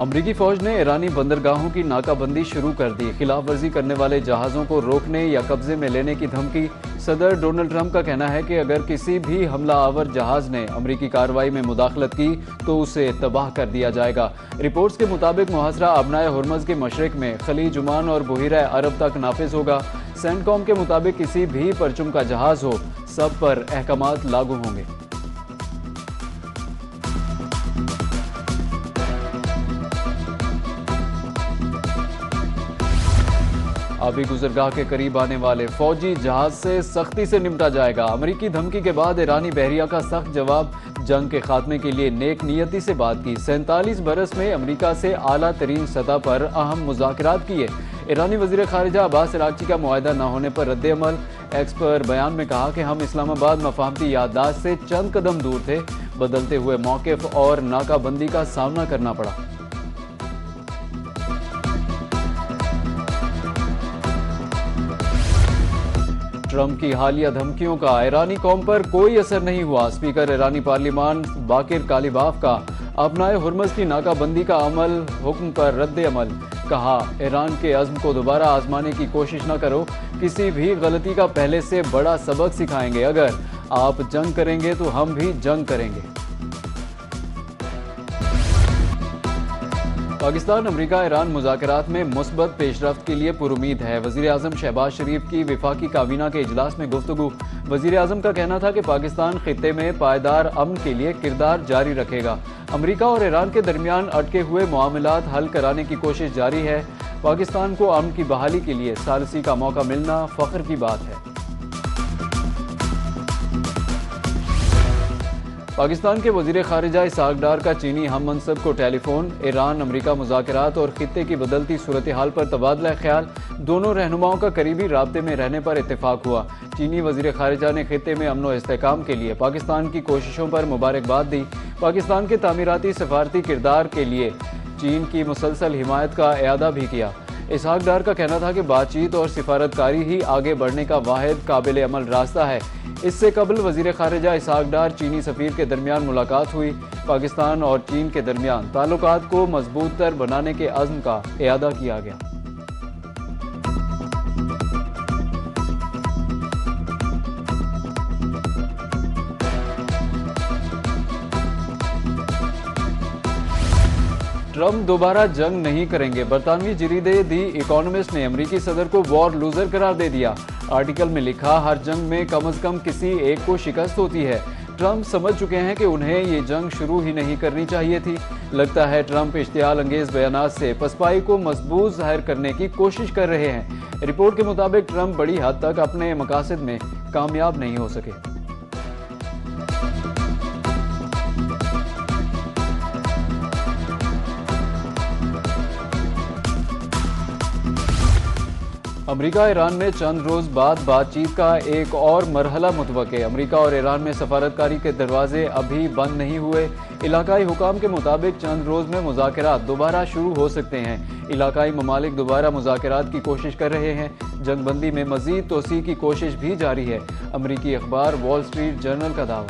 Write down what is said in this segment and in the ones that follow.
अमरीकी फौज ने ईरानी बंदरगाहों की नाकाबंदी शुरू कर दी। खिलाफ वर्जी करने वाले जहाज़ों को रोकने या कब्जे में लेने की धमकी। सदर डोनाल्ड ट्रंप का कहना है कि अगर किसी भी हमला आवर जहाज़ ने अमरीकी कार्रवाई में मुदाखलत की तो उसे तबाह कर दिया जाएगा। रिपोर्ट्स के मुताबिक मुहासरा अबनाए हुर्मज़ के मशरिक में खलीज ओमान और बुहिरा अरब तक नाफिज होगा। सेंटकॉम के मुताबिक किसी भी परचम का जहाज़ हो, सब पर अहकामात लागू होंगे। अभी गुजरगाह के करीब आने वाले फौजी जहाज से सख्ती से निपटा जाएगा। अमरीकी धमकी के बाद ईरानी बहरिया का सख्त जवाब। जंग के खात्मे के लिए नेक नियति से बात की। 47 बरस में अमरीका से आला तरीन सतह पर अहम मुज़ाकरात किए। ईरानी वज़ीर ख़ारिजा अब्बास अराग़ची का मुआहदा न होने पर रद्द-ए-अमल। एक्स पर बयान में कहा कि हम इस्लामाबाद मफाहमती याददाश्त से चंद कदम दूर थे। बदलते हुए मौक़िफ़ और नाकाबंदी का सामना करना पड़ा। ट्रंप की हालिया धमकियों का ईरानी कौम पर कोई असर नहीं हुआ। स्पीकर ईरानी पार्लिमान बाकिर कालिबाफ का अपनाए हुर्मज़ की नाकाबंदी का अमल हुक्म पर रद्द-ए-अमल। कहा, ईरान के अज़्म को दोबारा आजमाने की कोशिश न करो। किसी भी गलती का पहले से बड़ा सबक सिखाएंगे। अगर आप जंग करेंगे तो हम भी जंग करेंगे। पाकिस्तान अमरीका ईरान मुज़ाकरात में मुस्बत पेशरफ्त के लिए पुरुमीद है। वज़ीर आज़म शहबाज शरीफ की विफाकी काबीना के इजलास में गुफ्तगू। वज़ीर आज़म का कहना था कि पाकिस्तान खित्ते में पायदार अमन के लिए किरदार जारी रखेगा। अमरीका और ईरान के दरमियान अटके हुए मामलात हल कराने की कोशिश जारी है। पाकिस्तान को अमन की बहाली के लिए सालसी का मौका मिलना फ़ख्र की बात है। पाकिस्तान के वज़ीर ख़ारिजा इसहाक़ डार का चीनी हम मनसब को टेलीफोन। ईरान अमरीका मुज़ाकरात और खित्ते की बदलती सूरत हाल पर तबादला ख्याल। दोनों रहनुमाओं का करीबी राब्ते में रहने पर इत्तेफाक हुआ। चीनी वज़ीर ख़ारिजा ने खित्ते में अमन व इस्तेहकाम के लिए पाकिस्तान की कोशिशों पर मुबारकबाद दी। पाकिस्तान के तामीराती सफारती किरदार के लिए चीन की मुसलसल हिमायत का एआदा भी किया। इसहाक़ डार का कहना था कि बातचीत और सिफारतकारी ही आगे बढ़ने का वाहिद काबिल अमल रास्ता है। इससे कबल वज़ीर ख़ारिजा इसहाक़ डार चीनी सफ़ीर के दरमियान मुलाकात हुई। पाकिस्तान और चीन के दरमियान ताल्लुकात को मजबूत तर बनाने के अज़्म का एआदा किया गया। ट्रंप दोबारा जंग नहीं करेंगे। बरतानवी जरीदे दी इकोनॉमिस्ट ने अमरीकी सदर को वॉर लूजर करार दे दिया। आर्टिकल में लिखा, हर जंग में कम से कम किसी एक को शिकस्त होती है। ट्रंप समझ चुके हैं कि उन्हें ये जंग शुरू ही नहीं करनी चाहिए थी। लगता है ट्रंप इश्तियाल अंगेज बयानात से पसपाई को मजबूत जाहिर करने की कोशिश कर रहे हैं। रिपोर्ट के मुताबिक ट्रंप बड़ी हद तक अपने मकासद में कामयाब नहीं हो सके। अमरीका ईरान में चंद रोज बाद बातचीत का एक और मरहला मुतवक्के। अमरीका और ईरान में सफारतकारी के दरवाजे अभी बंद नहीं हुए। इलाकाई हुकाम के मुताबिक चंद रोज में मुज़ाकरात दोबारा शुरू हो सकते हैं। इलाकाई ममालिक दोबारा मुज़ाकरात की कोशिश कर रहे हैं। जंगबंदी में मजीद तोसी की कोशिश भी जारी है। अमरीकी अखबार वॉल स्ट्रीट जर्नल का दावा।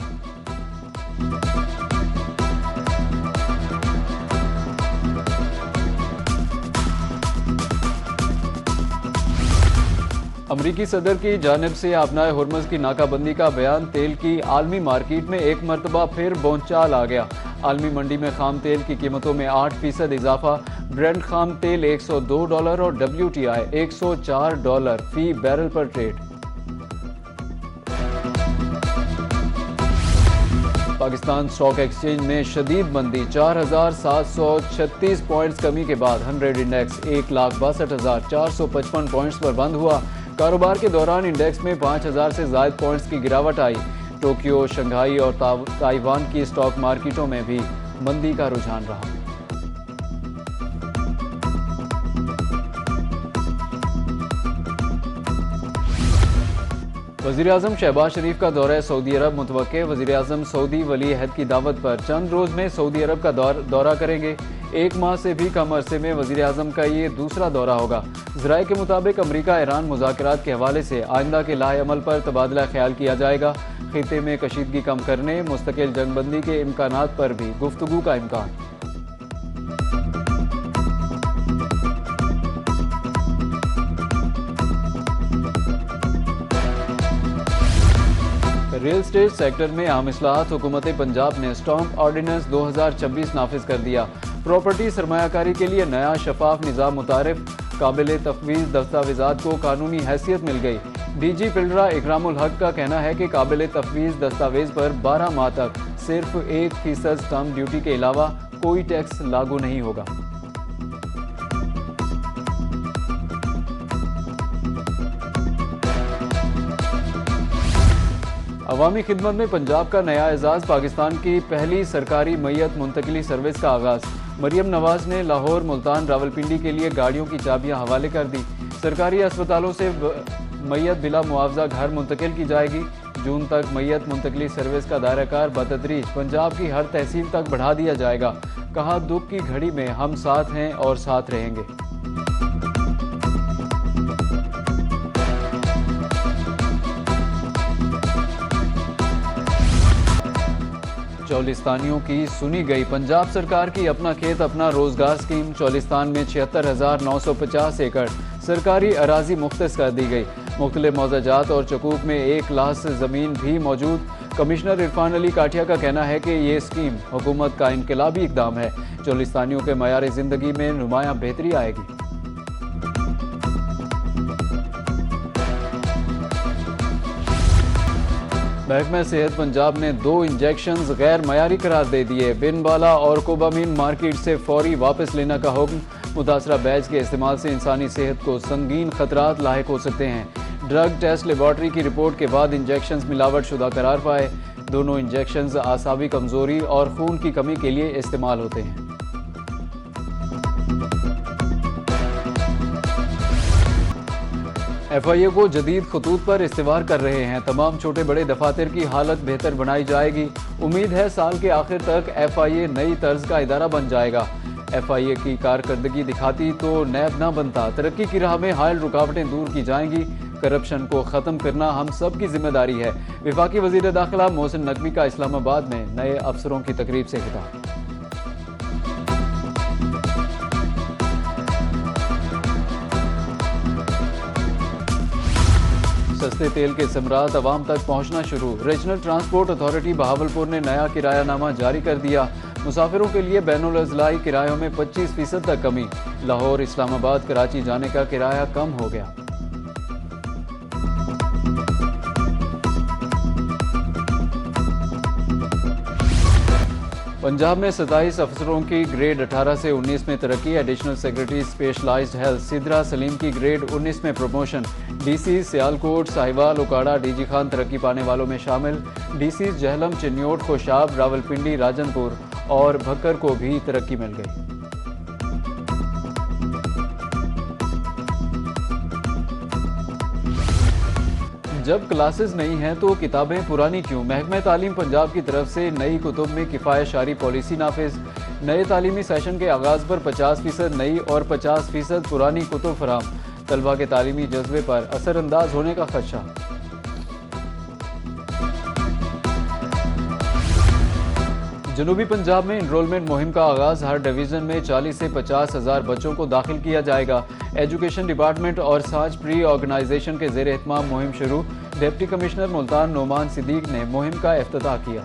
अमरीकी सदर की जानिब से अपनाए हुर्मज़ की नाकाबंदी का बयान। तेल की आलमी मार्केट में एक मरतबा फिर बोंचाल आ गया। आलमी मंडी में खाम तेल की कीमतों में 8% इजाफा। ब्रेंट खाम तेल $102 और WTI $104 फी बैरल पर ट्रेड। पाकिस्तान स्टॉक एक्सचेंज में शदीद मंदी। 4736 पॉइंट्स कमी के बाद 100 इंडेक्स 1,62,455 पॉइंट्स पर बंद हुआ। कारोबार के दौरान इंडेक्स में 5000 से ज़ायद पॉइंट्स की गिरावट आई। टोक्यो, शंघाई और ताइवान की स्टॉक मार्केटों में भी मंदी का रुझान रहा। वज़ीर आज़म शहबाज शरीफ का दौरा सऊदी अरब मुतवक्के। वज़ीर आज़म सऊदी वली अहद की दावत पर चंद रोज़ में सऊदी अरब का दौरा करेंगे। एक माह से भी कम अरसे में वज़ीर आज़म का ये दूसरा दौरा होगा। ज़राए के मुताबिक अमरीका ईरान मुज़ाकरात के हवाले से आइंदा के लाहे अमल पर तबादला ख्याल किया जाएगा। खित्ते में कशीदगी कम करने, मुस्तकिल जंगबंदी के इम्कानात पर भी गुफ्तगू का इम्कान। रियल स्टेट सेक्टर में आम इस्लाहात हुकूमत पंजाब ने स्टॉम्प ऑर्डिनेंस 2026 नाफिज कर दिया। प्रॉपर्टी सरमायाकारी के लिए नया शफाफ निज़ाम मुतारिफ, काबिल तफवीज़ दस्तावेज़ात को कानूनी हैसियत मिल गई। डीजी पिलरा इकरामुल हक का कहना है कि काबिल तफवीज़ दस्तावेज़ पर 12 माह तक सिर्फ 1% स्टम्प ड्यूटी के अलावा कोई टैक्स लागू नहीं होगा। अवामी खिदमत में पंजाब का नया एजाज़, पाकिस्तान की पहली सरकारी मैयत मुंतकिली सर्विस का आगाज़। मरियम नवाज ने लाहौर, मुल्तान, रावलपिंडी के लिए गाड़ियों की चाबियां हवाले कर दी। सरकारी अस्पतालों से मैयत बिला मुआवजा घर मुंतकिल की जाएगी। जून तक मैयत मुंतकिली सर्विस का दायराकार बतदरीज पंजाब की हर तहसील तक बढ़ा दिया जाएगा। कहा, दुख की घड़ी में हम साथ हैं और साथ रहेंगे। चौलिस्तानियों की सुनी गई। पंजाब सरकार की अपना खेत अपना रोजगार स्कीम। चौलिस्तान में 76,950 एकड़ सरकारी अराजी मुख्तस कर दी गई। मुख्तलिफ मौजाजात और चकूक में 1 लाख से ज़मीन भी मौजूद। कमिश्नर इरफान अली काठिया का कहना है कि ये स्कीम हुकूमत का इनकलाबी इकदाम है। चौलिस्तानियों के मयार ज़िंदगी में नुमायां बेहतरी आएगी। महकमा सेहत पंजाब ने 2 इंजेक्शंस गैर मयारी करार दे दिए। बिनबाला और कोबामीन मार्केट से फौरी वापस लेने का हुक्म। मुतासरा बैच के इस्तेमाल से इंसानी सेहत को संगीन खतरात लाहिक हो सकते हैं। ड्रग टेस्ट लेबॉर्ट्री की रिपोर्ट के बाद इंजेक्शंस मिलावट शुदा करार पाए। दोनों इंजेक्शंस आसाबी कमजोरी और खून की कमी के लिए इस्तेमाल होते हैं। FIA को जदीद खतूत पर इस्तेवार कर रहे हैं। तमाम छोटे बड़े दफातर की हालत बेहतर बनाई जाएगी। उम्मीद है साल के आखिर तक FIA नई तर्ज का इदारा बन जाएगा। FIA की कारकर्दगी दिखाती तो नैब न बनता। तरक्की की राह में हायल रुकावटें दूर की जाएंगी। करप्शन को ख़त्म करना हम सब की जिम्मेदारी है। वफाकी वज़ीर दाखिला मोहसिन नकवी का इस्लामाबाद में नए अफसरों की तकरीब से खिताब। सस्ते तेल के समरात अवाम तक पहुंचना शुरू। रीजनल ट्रांसपोर्ट अथॉरिटी बहावलपुर ने नया किरायानामा जारी कर दिया। मुसाफिरों के लिए बैनुल अज़लाई किरायों में 25% तक कमी। लाहौर, इस्लामाबाद, कराची जाने का किराया कम हो गया। पंजाब में 27 अफसरों की ग्रेड 18 से 19 में तरक्की। Additional secretary specialized health Sidra Saleem की ग्रेड 19 में promotion. DC Sialkot, Sahiwal, Okara, DG Khan तरक्की पाने वालों में शामिल। डीसी जहलम, चिन्योट, खोशाब, रावलपिंडी, राजनपुर और भक्कर को भी तरक्की मिल गई। जब क्लासेस नहीं हैं तो किताबें पुरानी क्यों? महकमा तालीम पंजाब की तरफ से नई कुतुब में किफ़ायत शारी पॉलिसी नाफिज। नए तालीमी सेशन के आगाज़ पर 50% नई और 50% पुरानी कुतुब फराम। तलबा के तालीमी जज्बे पर असरअंदाज होने का खदशा। जनूबी पंजाब में इनरोलमेंट मुहिम का आगाज़। हर डिवीज़न में 40 से 50 हज़ार बच्चों को दाखिल किया जाएगा। एजुकेशन डिपार्टमेंट और साज प्री ऑर्गेनाइजेशन के ज़ेर एहतमाम मुहिम शुरू। डिप्टी कमिश्नर मुल्तान नोमान सिद्दीक ने मुहिम का इफ्तिताह किया।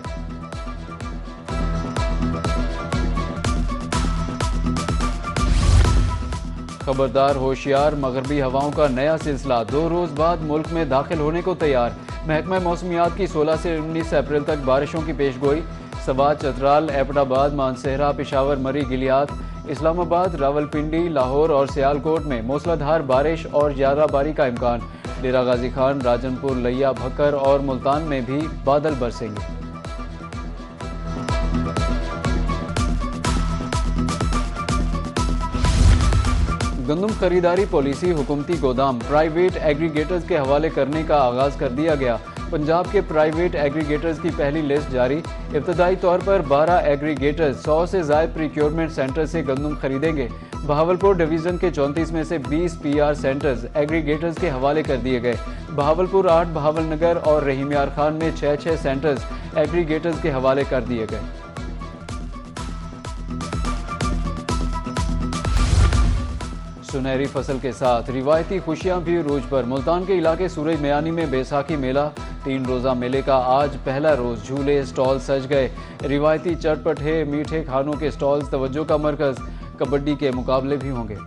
खबरदार होशियार, मगरबी हवाओं का नया सिलसिला 2 रोज़ बाद मुल्क में दाखिल होने को तैयार। महकमा मौसमियात की 16 से 19 अप्रैल तक बारिशों की पेशगोई। सवात, चतराल, एबटाबाद, मानसेहरा, पेशावर, मरी, गिलियात, इस्लामाबाद, रावलपिंडी, लाहौर और सियालकोट में मूसलाधार बारिश और ज़्यादाबारी का इम्कान। डेरा गाजी खान, राजनपुर, लिया, भक्कर और मुल्तान में भी बादल बरसेंगे। गंदम खरीदारी पॉलिसी हुकूमती गोदाम प्राइवेट एग्रीगेटर्स के हवाले करने का आगाज़ कर दिया गया। पंजाब के प्राइवेट एग्रीगेटर्स की पहली लिस्ट जारी। इब्तदाई तौर पर 12 एग्रीगेटर्स 100 से ज़ायद प्रिक्योरमेंट सेंटर से गंदम खरीदेंगे। बहावलपुर डिवीज़न के 34 में से 20 PR सेंटर्स एग्रीगेटर्स के हवाले कर दिए गए। बहावलपुर 8, बहावलनगर और रहीम यार खान में 6 सेंटर्स एग्रीगेटर्स के हवाले कर दिए गए। सुनहरी फसल के साथ रिवायती खुशियां भी रूज पर। मुल्तान के इलाके सूरज मयानी में बैसाखी मेला, 3 रोज़ा मेले का आज पहला रोज़। झूले स्टॉल सज गए, रिवायती चटपटे मीठे खानों के स्टॉल्स तवज्जो का मरकज़। कबड्डी के मुकाबले भी होंगे।